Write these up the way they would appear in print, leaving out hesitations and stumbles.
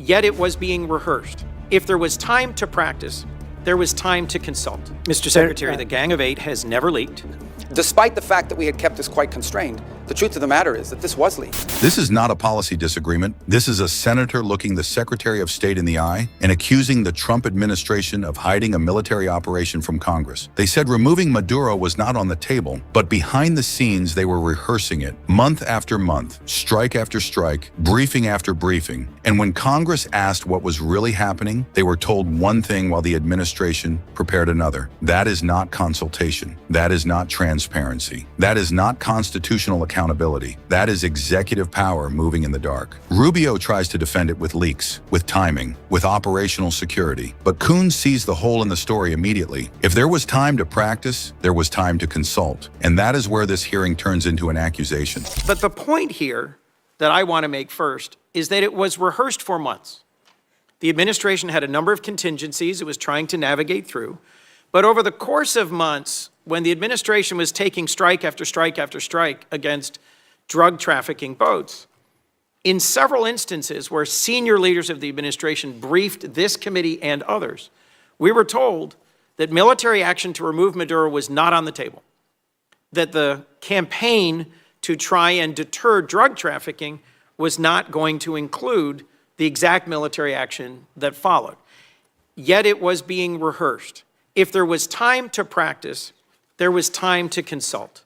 yet it was being rehearsed. If there was time to practice, there was time to consult. Mr. Secretary, the Gang of Eight has never leaked. Despite the fact that we had kept this quite constrained, the truth of the matter is that this was leaked. This is not a policy disagreement. This is a senator looking the Secretary of State in the eye and accusing the Trump administration of hiding a military operation from Congress. They said removing Maduro was not on the table, but behind the scenes they were rehearsing it, month after month, strike after strike, briefing after briefing. And when Congress asked what was really happening, they were told one thing while the administration prepared another. That is not consultation. That is not transparency. That is not constitutional accountability. That is executive power moving in the dark. Rubio tries to defend it with leaks, with timing, with operational security. But Coons sees the hole in the story immediately. If there was time to practice, there was time to consult. And that is where this hearing turns into an accusation. But the point here that I want to make first is that it was rehearsed for months. The administration had a number of contingencies it was trying to navigate through. But over the course of months, when the administration was taking strike after strike after strike against drug trafficking boats, in several instances where senior leaders of the administration briefed this committee and others, we were told that military action to remove Maduro was not on the table, that the campaign to try and deter drug trafficking was not going to include the exact military action that followed. Yet it was being rehearsed. If there was time to practice, there was time to consult.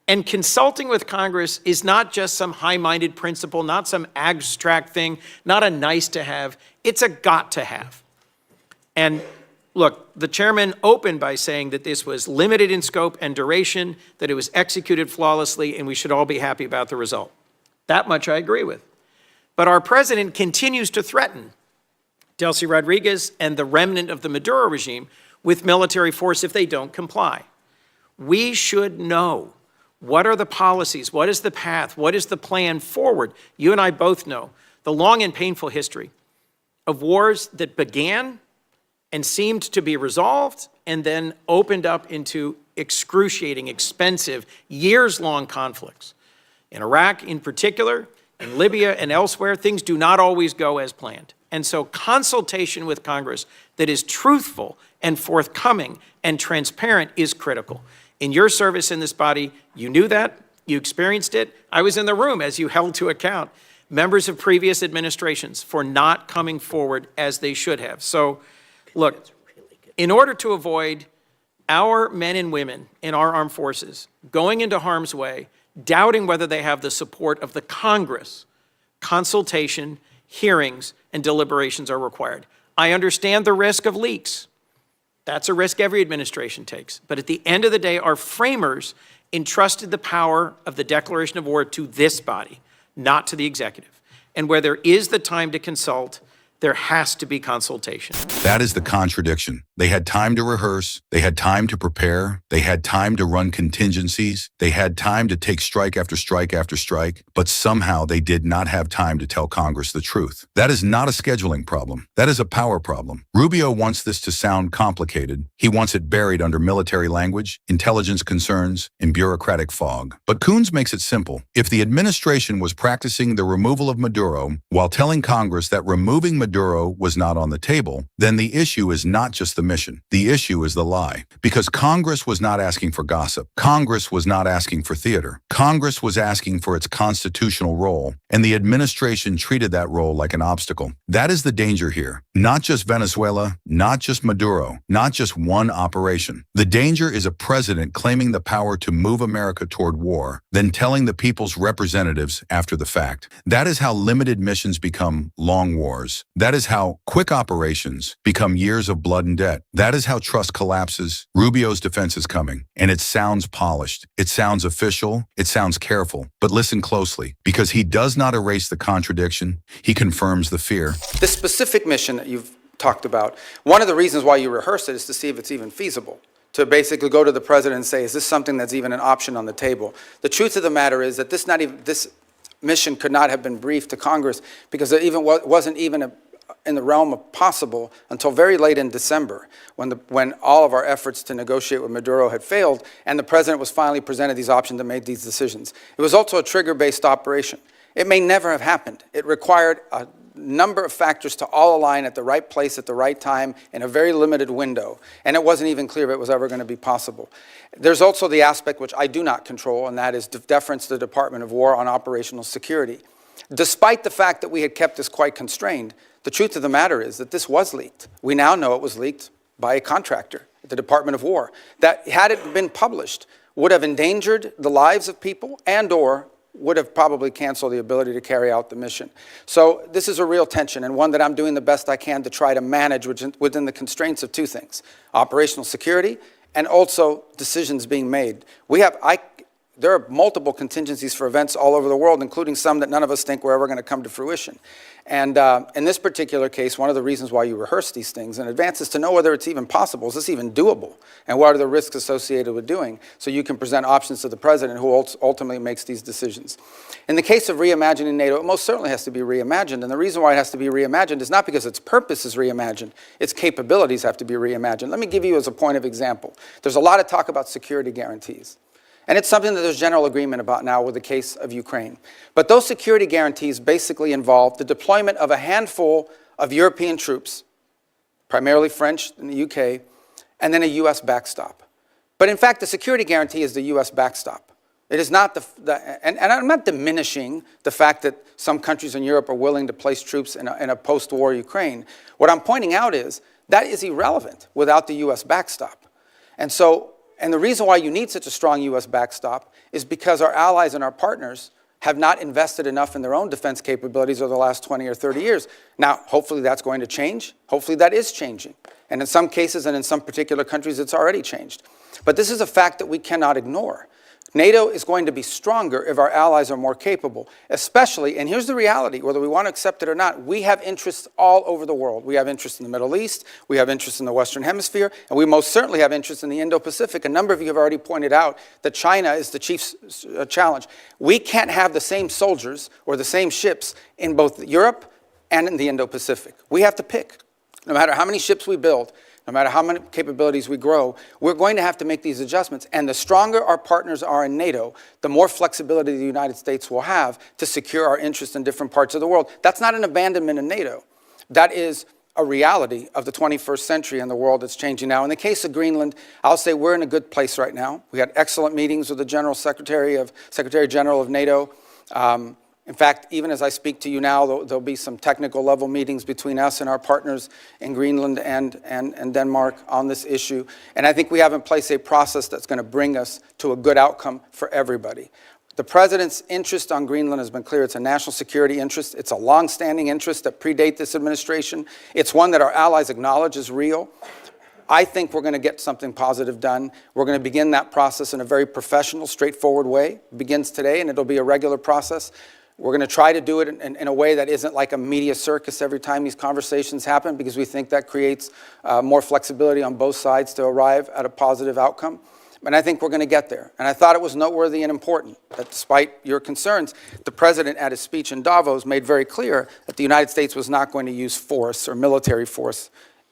And consulting with Congress is not just some high-minded principle, not some abstract thing, not a nice to have, it's a got to have. And look, the chairman opened by saying that this was limited in scope and duration, that it was executed flawlessly, and we should all be happy about the result. That much I agree with. But our president continues to threaten Delcy Rodriguez and the remnant of the Maduro regime with military force if they don't comply. We should know what are the policies, what is the path, what is the plan forward. You and I both know the long and painful history of wars that began and seemed to be resolved and then opened up into excruciating, expensive, years-long conflicts. In Iraq in particular, in Libya and elsewhere, things do not always go as planned. And so consultation with Congress that is truthful and forthcoming and transparent is critical. In your service in this body, you knew that, you experienced it. I was in the room as you held to account members of previous administrations for not coming forward as they should have. So, look, in order to avoid our men and women in our armed forces going into harm's way, doubting whether they have the support of the Congress, consultation, hearings, and deliberations are required. I understand the risk of leaks. That's a risk every administration takes. But at the end of the day, our framers entrusted the power of the declaration of war to this body, not to the executive. And where there is the time to consult, there has to be consultation. That is the contradiction. They had time to rehearse, they had time to prepare, they had time to run contingencies, they had time to take strike after strike after strike, but somehow they did not have time to tell Congress the truth. That is not a scheduling problem. That is a power problem. Rubio wants this to sound complicated. He wants it buried under military language, intelligence concerns, and bureaucratic fog. But Coons makes it simple. If the administration was practicing the removal of Maduro while telling Congress that removing Maduro was not on the table, then the issue is not just the mission. The issue is the lie. Because Congress was not asking for gossip. Congress was not asking for theater. Congress was asking for its constitutional role, and the administration treated that role like an obstacle. That is the danger here. Not just Venezuela, not just Maduro, not just one operation. The danger is a president claiming the power to move America toward war, then telling the people's representatives after the fact. That is how limited missions become long wars. That is how quick operations become years of blood and debt. That is how trust collapses. Rubio's defense is coming, and it sounds polished. It sounds official. It sounds careful. But listen closely, because he does not erase the contradiction. He confirms the fear. This specific mission that you've talked about, one of the reasons why you rehearse it is to see if it's even feasible. To basically go to the president and say, is this something that's even an option on the table? The truth of the matter is that this mission could not have been briefed to Congress because it wasn't even in the realm of possible until very late in December, when all of our efforts to negotiate with Maduro had failed, and the president was finally presented these options and made these decisions. It was also a trigger-based operation. It may never have happened. It required a number of factors to all align at the right place at the right time in a very limited window. And it wasn't even clear if it was ever going to be possible. There's also the aspect which I do not control, and that is deference to the Department of War on operational security. Despite the fact that we had kept this quite constrained, the truth of the matter is that this was leaked. We now know it was leaked by a contractor at the Department of War that, had it been published, would have endangered the lives of people and/or would have probably canceled the ability to carry out the mission. So this is a real tension, and one that I'm doing the best I can to try to manage within the constraints of two things: operational security and also decisions being made. There are multiple contingencies for events all over the world, including some that none of us think were ever going to come to fruition. And in this particular case, one of the reasons why you rehearse these things in advance is to know whether it's even possible. Is this even doable? And what are the risks associated with doing? So you can present options to the president, who ultimately makes these decisions. In the case of reimagining NATO, it most certainly has to be reimagined. And the reason why it has to be reimagined is not because its purpose is reimagined. Its capabilities have to be reimagined. Let me give you as a point of example. There's a lot of talk about security guarantees. And it's something that there's general agreement about now with the case of Ukraine. But those security guarantees basically involve the deployment of a handful of European troops, primarily French in the UK, and then a US backstop. But in fact, the security guarantee is the US backstop. It is not and I'm not diminishing the fact that some countries in Europe are willing to place troops in a post-war Ukraine. What I'm pointing out is that is irrelevant without the US backstop. And the reason why you need such a strong U.S. backstop is because our allies and our partners have not invested enough in their own defense capabilities over the last 20 or 30 years. Now, hopefully that's going to change. Hopefully that is changing. And in some cases and in some particular countries, it's already changed. But this is a fact that we cannot ignore. NATO is going to be stronger if our allies are more capable, especially, and here's the reality, whether we want to accept it or not, we have interests all over the world. We have interests in the Middle East, we have interests in the Western Hemisphere, and we most certainly have interests in the Indo-Pacific. A number of you have already pointed out that China is the chief challenge. We can't have the same soldiers or the same ships in both Europe and in the Indo-Pacific. We have to pick. No matter how many ships we build, no matter how many capabilities we grow, we're going to have to make these adjustments. And the stronger our partners are in NATO, the more flexibility the United States will have to secure our interests in different parts of the world. That's not an abandonment of NATO. That is a reality of the 21st century and the world that's changing now. In the case of Greenland, I'll say we're in a good place right now. We had excellent meetings with the Secretary General of NATO. In fact, even as I speak to you now, there'll be some technical level meetings between us and our partners in Greenland and Denmark on this issue. And I think we have in place a process that's going to bring us to a good outcome for everybody. The president's interest on Greenland has been clear. It's a national security interest. It's a long-standing interest that predate this administration. It's one that our allies acknowledge is real. I think we're going to get something positive done. We're going to begin that process in a very professional, straightforward way. It begins today, and it'll be a regular process. We're going to try to do it in a way that isn't like a media circus every time these conversations happen, because we think that creates more flexibility on both sides to arrive at a positive outcome. And I think we're going to get there. And I thought it was noteworthy and important that despite your concerns, the president at his speech in Davos made very clear that the United States was not going to use force or military force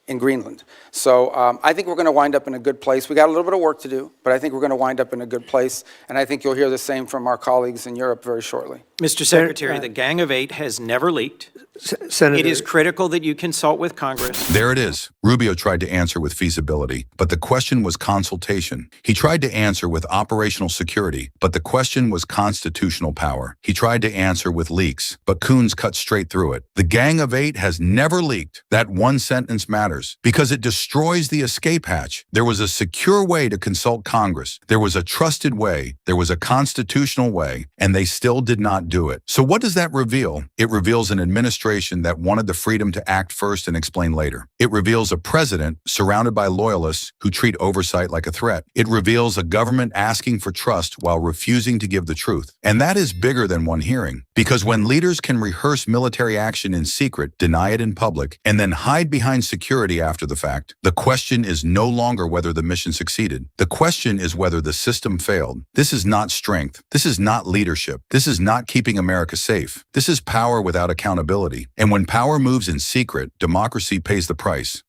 in Greenland. So I think we're going to wind up in a good place. We got a little bit of work to do, but I think we're going to wind up in a good place. And I think you'll hear the same from our colleagues in Europe very shortly. Mr. Secretary, the Gang of Eight has never leaked. Senator, It is critical that you consult with Congress. There it is. Rubio tried to answer with feasibility, but the question was consultation. He tried to answer with operational security, but the question was constitutional power. He tried to answer with leaks, but Coons cut straight through it. The Gang of Eight has never leaked. That one sentence matters because it destroys the escape hatch. There was a secure way to consult Congress. There was a trusted way. There was a constitutional way, and they still did not do it. So what does that reveal? It reveals an administration that wanted the freedom to act first and explain later. It reveals a president surrounded by loyalists who treat oversight like a threat. It reveals a government asking for trust while refusing to give the truth. And that is bigger than one hearing, because when leaders can rehearse military action in secret, deny it in public, and then hide behind security after the fact, the question is no longer whether the mission succeeded. The question is whether the system failed. This is not strength. This is not leadership. This is not keeping America safe. This is power without accountability. And when power moves in secret, democracy pays the price.